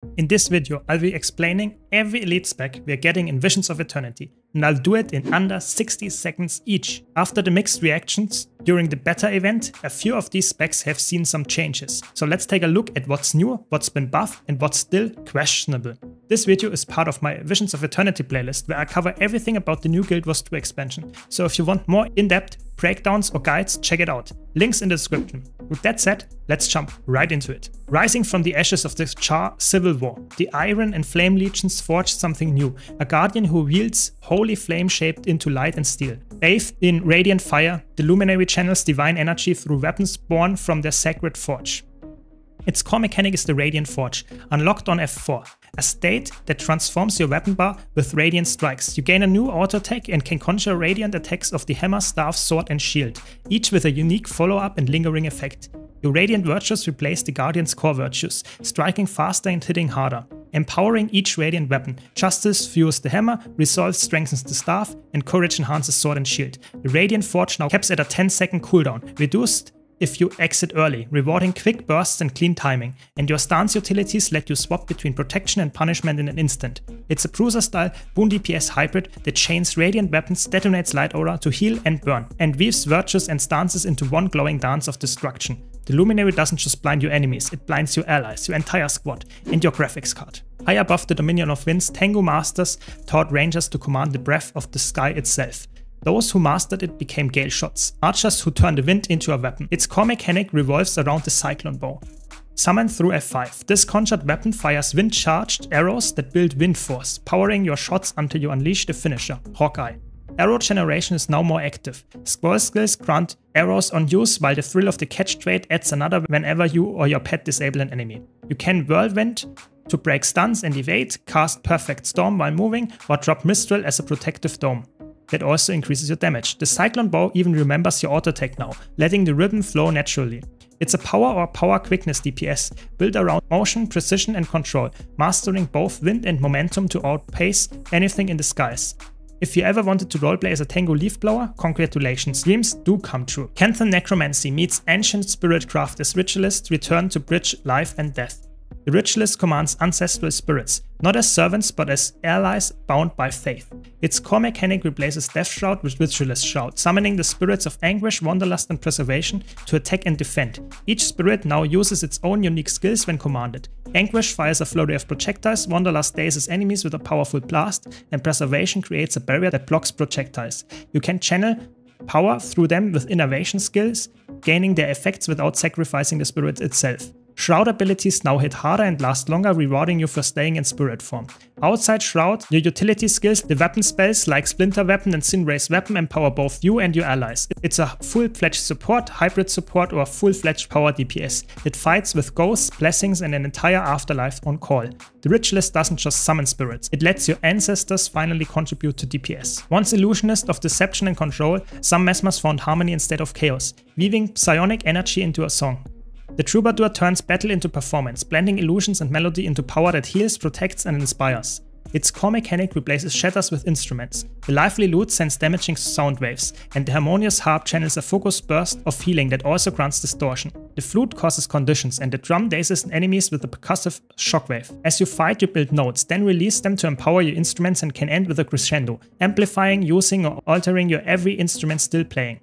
In this video, I'll be explaining every elite spec we're getting in Visions of Eternity, and I'll do it in under 60 seconds each. After the mixed reactions during the beta event, a few of these specs have seen some changes. So let's take a look at what's new, what's been buffed, and what's still questionable. This video is part of my Visions of Eternity playlist, where I cover everything about the new Guild Wars 2 expansion. So if you want more in-depth breakdowns or guides, check it out. Links in the description. With that said, let's jump right into it. Rising from the ashes of the Char Civil War, the Iron and Flame Legions forged something new, a guardian who wields holy flame shaped into light and steel. Bathed in radiant fire, the Luminary channels divine energy through weapons born from their sacred forge. Its core mechanic is the Radiant Forge, unlocked on F4, a state that transforms your weapon bar with radiant strikes. You gain a new auto attack and can conjure radiant attacks of the hammer, staff, sword and shield, each with a unique follow-up and lingering effect. Your radiant virtues replace the Guardian's core virtues, striking faster and hitting harder. Empowering each radiant weapon, Justice fuels the hammer, Resolve strengthens the staff, and Courage enhances sword and shield. The Radiant Forge now caps at a 10-second cooldown, reduced if you exit early, rewarding quick bursts and clean timing, and your stance utilities let you swap between protection and punishment in an instant. It's a bruiser-style boon DPS hybrid that chains radiant weapons, detonates light aura to heal and burn, and weaves virtues and stances into one glowing dance of destruction. The Luminary doesn't just blind your enemies, it blinds your allies, your entire squad, and your graphics card. High above the Dominion of Winds, Tengu Masters taught Rangers to command the breath of the sky itself. Those who mastered it became Galeshots, archers who turn the wind into a weapon. Its core mechanic revolves around the Cyclone Bow. Summoned through F5, this conjured weapon fires wind-charged arrows that build wind force, powering your shots until you unleash the finisher, Hawkeye. Arrow generation is now more active. Scroll skills grant arrows on use, while the Thrill of the Catch trait adds another whenever you or your pet disable an enemy. You can Whirlwind to break stuns and evade, cast Perfect Storm while moving, or drop Mistral as a protective dome. That also increases your damage. The Cyclone Bow even remembers your auto attack now, letting the rhythm flow naturally. It's a power or power quickness DPS, built around motion, precision and control, mastering both wind and momentum to outpace anything in the skies. If you ever wanted to roleplay as a Tengu Leaf Blower, congratulations, dreams do come true. Canton Necromancy meets Ancient Spiritcraft as Ritualist return to bridge life and death. The Ritualist commands ancestral spirits, not as servants but as allies bound by faith. Its core mechanic replaces Death Shroud with Ritualist Shroud, summoning the spirits of Anguish, Wanderlust and Preservation to attack and defend. Each spirit now uses its own unique skills when commanded. Anguish fires a flurry of projectiles, Wanderlust dazes enemies with a powerful blast, and Preservation creates a barrier that blocks projectiles. You can channel power through them with innovation skills, gaining their effects without sacrificing the spirit itself. Shroud abilities now hit harder and last longer, rewarding you for staying in spirit form. Outside Shroud, your utility skills, the weapon spells like Splinter Weapon and Sinray's Weapon empower both you and your allies. It's a full-fledged support, hybrid support or full-fledged power DPS. It fights with ghosts, blessings and an entire afterlife on call. The Ritualist doesn't just summon spirits, it lets your ancestors finally contribute to DPS. Once illusionist of deception and control, some Mesmers found harmony instead of chaos, weaving psionic energy into a song. The Troubadour turns battle into performance, blending illusions and melody into power that heals, protects and inspires. Its core mechanic replaces shatters with instruments. The lively lute sends damaging sound waves, and the harmonious harp channels a focused burst of healing that also grants distortion. The flute causes conditions, and the drum dazes enemies with a percussive shockwave. As you fight, you build notes, then release them to empower your instruments and can end with a crescendo, amplifying, using or altering your every instrument still playing.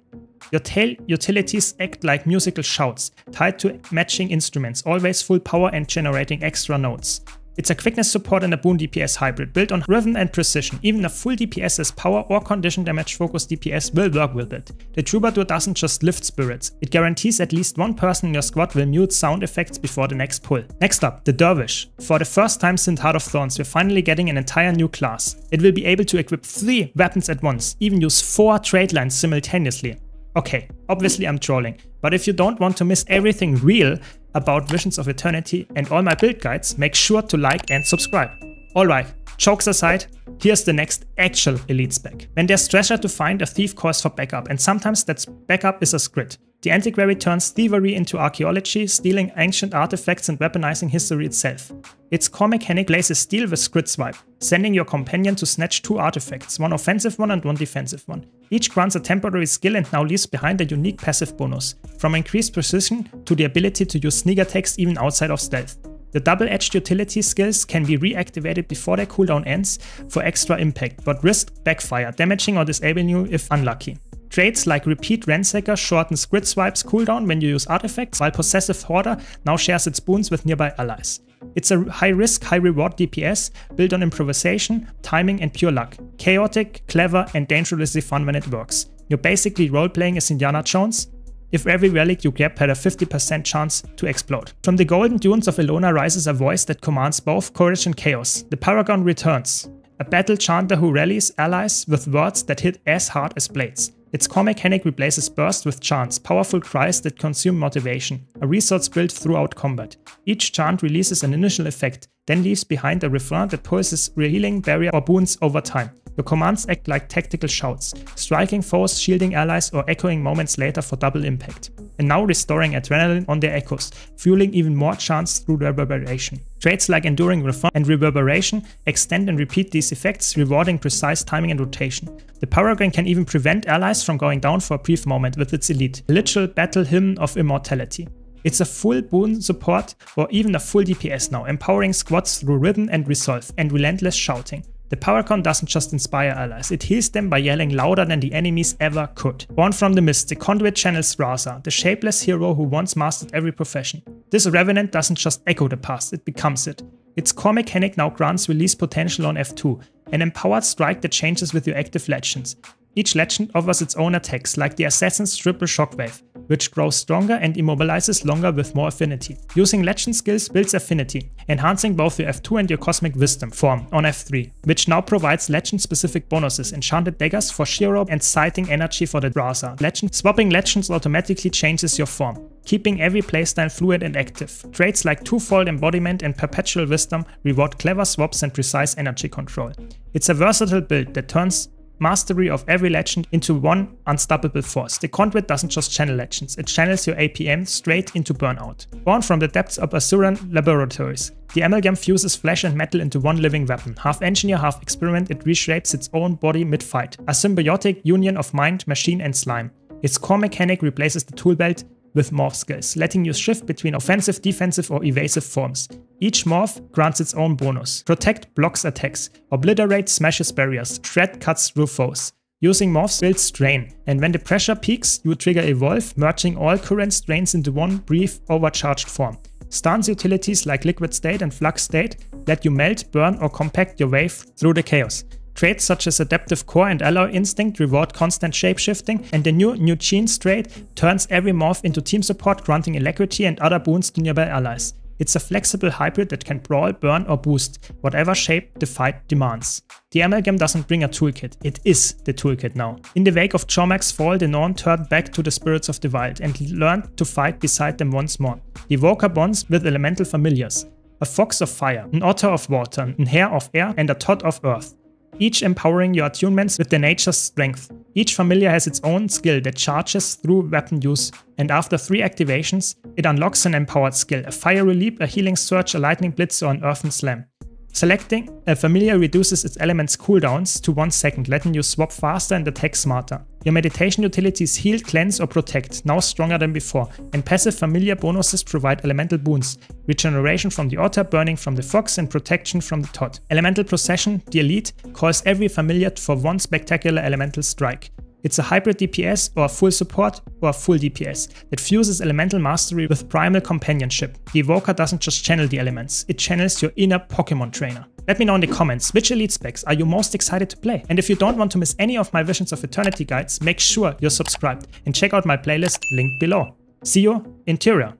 Your tail utilities act like musical shouts, tied to matching instruments, always full power and generating extra notes. It's a quickness support and a boon DPS hybrid, built on rhythm and precision. Even a full DPS as power or condition damage focused DPS will work with it. The Troubadour doesn't just lift spirits, it guarantees at least one person in your squad will mute sound effects before the next pull. Next up, the Dervish. For the first time since Heart of Thorns, we're finally getting an entire new class. It will be able to equip 3 weapons at once, even use 4 trait lines simultaneously. Okay, obviously I'm trolling, but if you don't want to miss everything real about Visions of Eternity and all my build guides, make sure to like and subscribe. Alright, jokes aside, here's the next actual elite spec. When there's treasure to find, a thief calls for backup, and sometimes that backup is a squid. The Antiquary turns thievery into archaeology, stealing ancient artifacts and weaponizing history itself. Its core mechanic places steal with Squid Swipe, sending your companion to snatch 2 artifacts, one offensive one and one defensive one. Each grants a temporary skill and now leaves behind a unique passive bonus, from increased precision to the ability to use sneak attacks even outside of stealth. The double-edged utility skills can be reactivated before their cooldown ends for extra impact, but risk backfire, damaging or disabling you if unlucky. Traits like Repeat Ransacker shortens Grid Swipe's cooldown when you use artifacts, while Possessive Hoarder now shares its boons with nearby allies. It's a high-risk, high-reward DPS built on improvisation, timing and pure luck. Chaotic, clever and dangerously fun when it works. You're basically role-playing as Indiana Jones, if every relic you grab had a 50% chance to explode. From the Golden Dunes of Elona rises a voice that commands both courage and chaos. The Paragon returns, a battle chanter who rallies allies with words that hit as hard as blades. Its core mechanic replaces burst with chants, powerful cries that consume motivation, a resource built throughout combat. Each chant releases an initial effect, then leaves behind a refrain that pulses healing, barrier or boons over time. Your commands act like tactical shouts, striking foes, shielding allies or echoing moments later for double impact. And now restoring adrenaline on their echoes, fueling even more chants through reverberation. Traits like Enduring Refrain and Reverberation extend and repeat these effects, rewarding precise timing and rotation. The Paragon can even prevent allies from going down for a brief moment with its elite, a literal battle hymn of immortality. It's a full boon support or even a full DPS now, empowering squads through rhythm and resolve and relentless shouting. The Paragon doesn't just inspire allies, it heals them by yelling louder than the enemies ever could. Born from the mist, the Conduit channels Raza, the shapeless hero who once mastered every profession. This Revenant doesn't just echo the past, it becomes it. Its core mechanic now grants release potential on F2, an empowered strike that changes with your active legends. Each legend offers its own attacks, like the Assassin's Triple Shockwave, which grows stronger and immobilizes longer with more affinity. Using legend skills builds affinity, enhancing both your F2 and your Cosmic Wisdom form on F3, which now provides legend-specific bonuses, enchanted daggers for Shiro and sighting energy for the Raza legend. Swapping legends automatically changes your form, keeping every playstyle fluid and active. Traits like Twofold Embodiment and Perpetual Wisdom reward clever swaps and precise energy control. It's a versatile build that turns mastery of every legend into one unstoppable force. The Conduit doesn't just channel legends, it channels your APM straight into burnout. Born from the depths of Asuran laboratories, the Amalgam fuses flesh and metal into one living weapon. Half engineer, half experiment, it reshapes its own body mid-fight. A symbiotic union of mind, machine and slime. Its core mechanic replaces the tool belt with morph skills, letting you shift between offensive, defensive or evasive forms. Each morph grants its own bonus. Protect blocks attacks, Obliterate smashes barriers, Shred cuts through foes. Using morphs builds strain, and when the pressure peaks, you trigger Evolve, merging all current strains into one brief, overcharged form. Stance utilities like Liquid State and Flux State let you melt, burn or compact your way through the chaos. Traits such as Adaptive Core and Alloy Instinct reward constant shapeshifting, and the new Genes trait turns every morph into team support, granting alacrity and other boons to nearby allies. It's a flexible hybrid that can brawl, burn or boost, whatever shape the fight demands. The Amalgam doesn't bring a toolkit, it is the toolkit now. In the wake of Jormak's fall, the Norn turned back to the spirits of the wild and learned to fight beside them once more. The Evoker bonds with elemental familiars, a fox of fire, an otter of water, an hare of air and a tot of earth, each empowering your attunements with their nature's strength. Each familiar has its own skill that charges through weapon use, and after 3 activations, it unlocks an empowered skill, a Fiery Leap, a Healing Surge, a Lightning Blitz or an Earthen Slam. Selecting a familiar reduces its element's cooldowns to 1 second, letting you swap faster and attack smarter. Your meditation utilities heal, cleanse or protect, now stronger than before, and passive familiar bonuses provide elemental boons, regeneration from the otter, burning from the fox and protection from the tot. Elemental Procession, the elite, calls every familiar for one spectacular elemental strike. It's a hybrid DPS or a full support or a full DPS that fuses elemental mastery with primal companionship. The Evoker doesn't just channel the elements, it channels your inner Pokemon trainer. Let me know in the comments which elite specs are you most excited to play. And if you don't want to miss any of my Visions of Eternity guides, make sure you're subscribed and check out my playlist linked below. See you in Tyria.